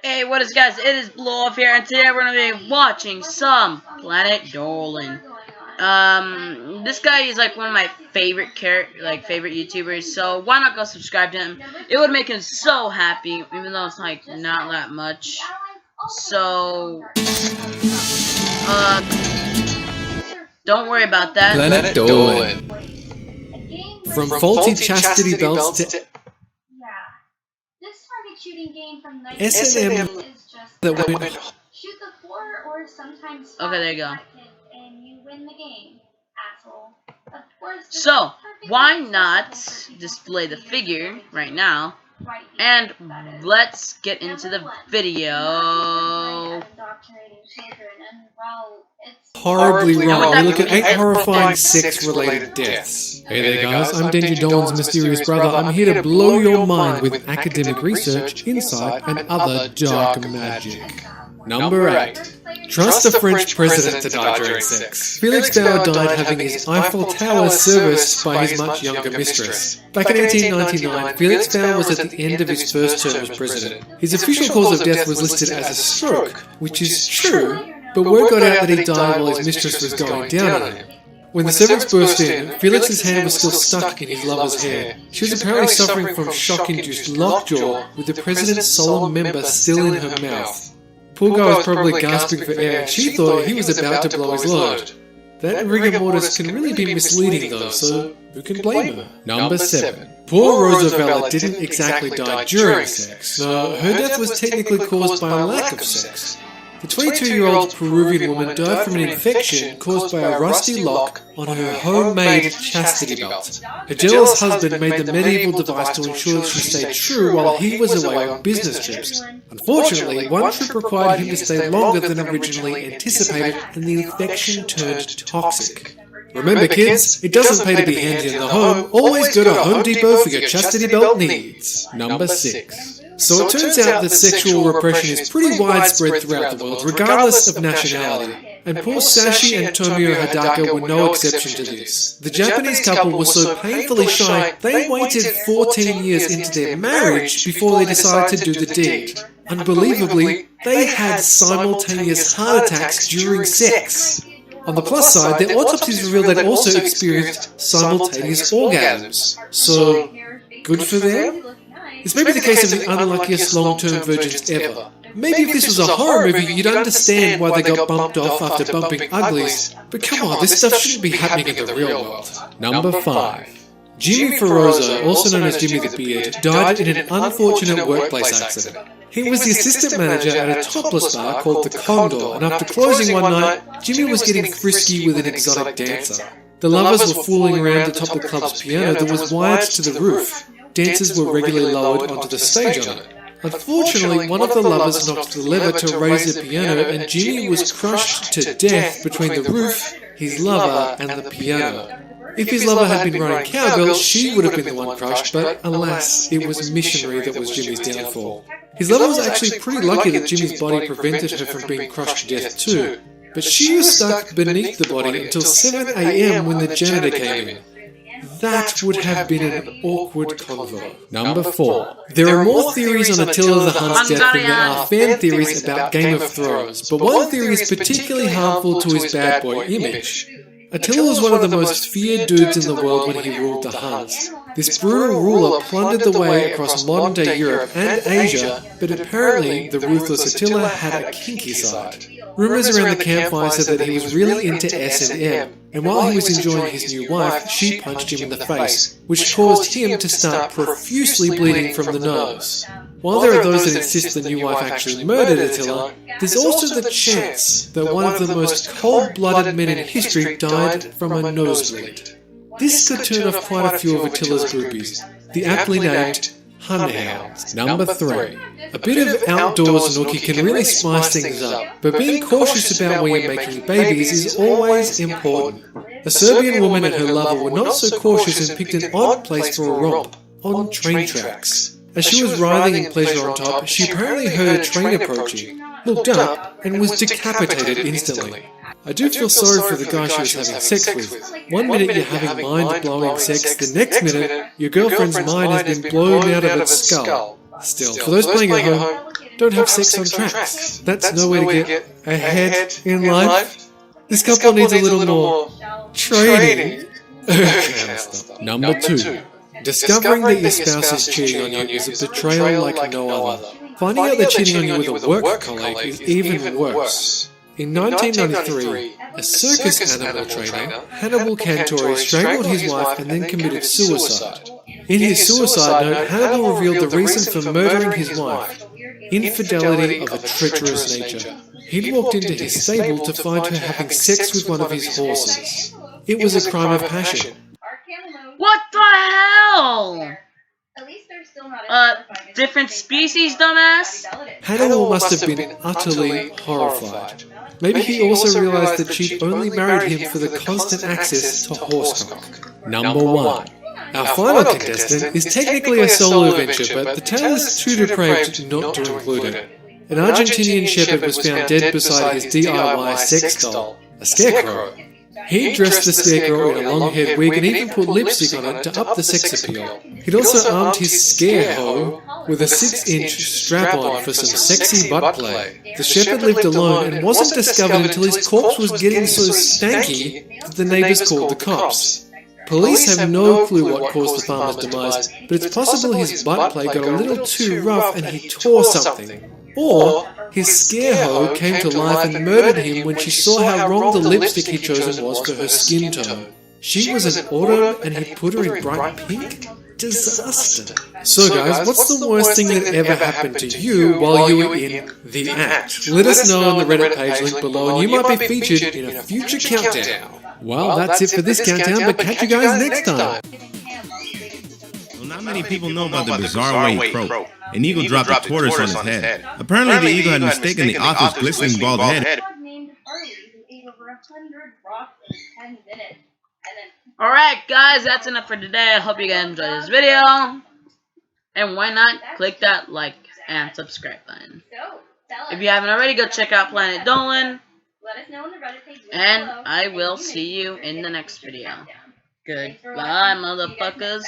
Hey, what is guys? It is Blow Off here, and today we're gonna be watching some Planet Dolan. This guy is like one of my favorite favorite YouTubers. So why not go subscribe to him? It would make him so happy, even though it's like not that much. So, don't worry about that. Planet Dolan. From faulty chastity belts to shooting game from S&M is just that went shoot the 4 or sometimes 5 Okay, there you go. and you win the game, asshole. Of course, So why not display the figure right now? And let's get into the video. horribly wrong. We look at 8 horrifying sex-related deaths. Hey there guys, I'm Danger Dolan's mysterious brother. I'm here to blow your mind with academic research, insight, and other dark magic. Number 8. Trust the French president to die during sex. Felix Bauer died having his Eiffel Tower serviced by his much younger mistress. Back in 1899, Felix Bauer was at the end of his first term as president. His official cause of death was listed as a stroke, which is true, but word got out that he died while his mistress was going down on him. When the servants burst in, Felix's hand was still stuck in his lover's hair. She was apparently suffering from shock-induced lockjaw, with the president's solemn member still in her mouth. Poor guy was probably gasping for air, and she thought he was about to blow his load. That rigor mortis can really be misleading though, so who can blame her? Number 7. Poor Roosevelt didn't exactly die during sex. No, her death was technically caused by a lack of sex. The 22-year-old Peruvian woman died from an infection caused by a rusty lock on her homemade chastity belt. Her jealous husband made the medieval device to ensure that she stayed true while he was away on business trips. Unfortunately, one trip required him to stay longer than originally anticipated, and the infection turned toxic. Remember kids, it doesn't pay to be handy in the home, always go to Home Depot for your chastity belt needs. Number 6. So it turns out that sexual repression is pretty widespread throughout the world, regardless of nationality. And poor Sashi and Tomio Hidaka were no exception to this. The Japanese couple was so painfully shy, they waited 14 years into their marriage before they decided to do the deed. Unbelievably, they had simultaneous heart attacks during sex. On the plus side, their autopsies revealed they'd also experienced simultaneous orgasms. So, good for them? This may be the case of the unluckiest long-term virgins ever. Maybe if this was a horror movie, you'd understand why they got bumped off after bumping uglies, but come on, this stuff shouldn't be happening in the real world. Number 5. Jimmy Ferrozo, also known as Jimmy the Beard, died in an unfortunate workplace accident. He was the assistant manager at a topless bar called the Condor, and after closing one night, Jimmy was getting frisky with an exotic dancer. The lovers were fooling around atop the club's piano that was wired to the roof. Dancers were regularly lowered onto the stage on it. Unfortunately, one of the lovers knocked the lever to raise the piano, and Jimmy was crushed to death between the roof, his lover, and the piano. If his lover had been running cowbell, she would have been the one crushed, but alas, it was Missionary that was Jimmy's downfall. His lover was actually pretty lucky that Jimmy's body prevented her from being crushed to death too, but she was stuck beneath the body until 7 AM when the janitor came in. That would have been an awkward convo. Number 4. There are more theories on Attila the Hun's death than there are fan theories about Game of Thrones, but one theory is particularly harmful to his bad boy image. Attila was one of the most feared dudes in the world when he ruled the Huns. This brutal ruler plundered the way across modern-day Europe and Asia, but apparently the ruthless Attila had a kinky side. Rumours around the campfire said that he was really into S&M, and while he was enjoying his new wife, she punched him in the face, which caused him to start profusely bleeding from the nose. While there are those that insist the new wife actually murdered Attila, there's also the chance that one of the most cold-blooded men in history died from a nosebleed. This could turn off quite a few of Attila's groupies, the aptly named Hunhounds. Number 3. A bit of outdoors nookie can really spice things up, but being cautious about where you're making babies is always important. A Serbian woman and her lover were not so cautious and picked an odd place for a romp, on train tracks. As she was writhing in pleasure on top, she apparently heard a train approaching, looked up, and was decapitated instantly. I do feel sorry for the guy she was having sex with. One minute you're having mind-blowing sex, the next minute your girlfriend's mind has been blown out of its skull. Still, for those playing at home, don't have sex on tracks. That's no way to get ahead in life. This couple needs a little more training. Number 2. Discovering that your spouse is cheating on you is a betrayal like no other. Finding out they're cheating on you with a work colleague is even worse. In 1993, a circus animal trainer, Hannibal Cantori, strangled his wife and then committed suicide. In his suicide note, Hannibal revealed the reason for murdering his wife: infidelity of a treacherous nature. He'd walked into his stable to find her having sex with one of his horses. It was a crime of passion. What the hell? At least they're still not Different species, dumbass? Hannibal must have been utterly horrified. Maybe he also realized that she'd only married him for the constant access to horsecock. Number 1. Our final contestant is technically a solo venture, but the tale is too depraved not to include it. An Argentinian shepherd was found dead beside his DIY sex doll, a scarecrow. He dressed the scarecrow in a long-haired wig and even put lipstick on it to up the sex appeal. He'd also armed his scarehoe with a 6-inch strap-on for some sexy butt play. The shepherd lived alone and wasn't discovered until his corpse was getting so stanky that the neighbors called the cops. Police have no clue what caused the farmer's demise, but it's possible his butt play got a little too rough and he tore something. Or his scarehoe came to life and murdered him when she saw how wrong the lipstick he'd chosen was for her skin tone. She was an auto and he'd put her in bright pink? Disaster. So guys, what's the worst thing that ever happened to you while you were in the act? Let us know on the Reddit page link below and you might be featured in a future countdown. Well, that's it for this countdown, but catch you guys next time. Well, not many people know about the bizarre way he croaked. An eagle dropped a tortoise on his head. Apparently, the eagle had mistaken the author's glistening bald head. Named Harley, who ate over 100 rocks in 10 minutes. Alright guys, that's enough for today. I hope you guys enjoyed this video. And why not click that like and subscribe button. If you haven't already, go check out Planet Dolan. Let us know on the Reddit page And below. I will see you in the next video. Goodbye, motherfuckers.